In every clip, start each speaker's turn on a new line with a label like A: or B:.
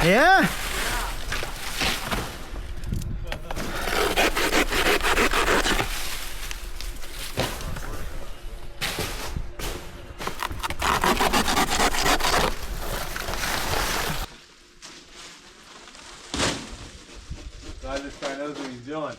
A: Yeah?
B: So this guy knows what he's doing.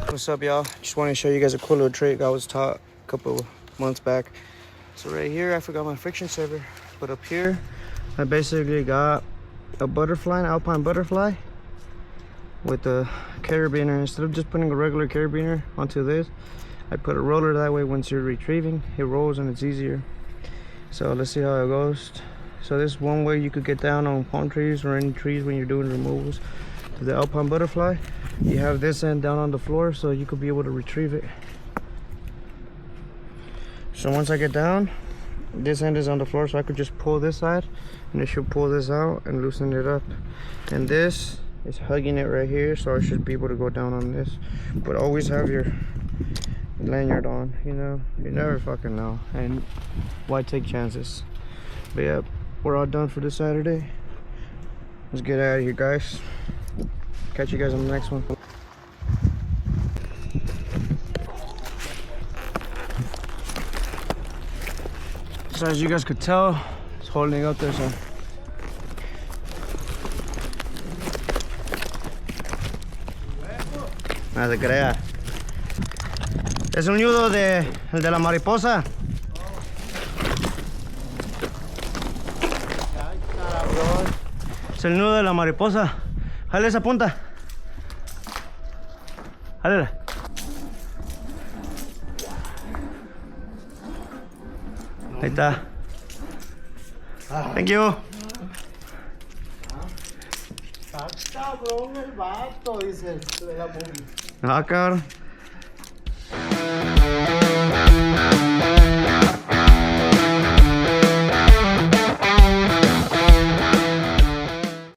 A: What's up, y'all? Just want to show you guys a cool little trick I was taught a couple months back. So right here I forgot my friction saver, but up here I basically got a butterfly, an alpine butterfly with a carabiner. Instead of just putting a regular carabiner onto this, I put a roller. That way once you're retrieving, it rolls and it's easier. So let's see how it goes. So this is one way you could get down on palm trees or any trees when you're doing removals. To the alpine butterfly, you have this end down on the floor so you could be able to retrieve it. So once I get down, this end is on the floor, so I could just pull this side and it should pull this out and loosen it up. And this is hugging it right here, so I should be able to go down on this. But always have your lanyard on, you know, you never fucking know, and why take chances. But yeah, we're all done for this Saturday. Let's get out of here, guys. Catch you guys on the next one. So as you guys could tell, it's holding up there, so no se crea. Es un nudo el de la mariposa. Es el nudo de la mariposa. Jale esa punta. Jálela. Ahí está. Thank you.
C: Está cabrón el vato, dice, de la movie.
A: Ah, cabrón.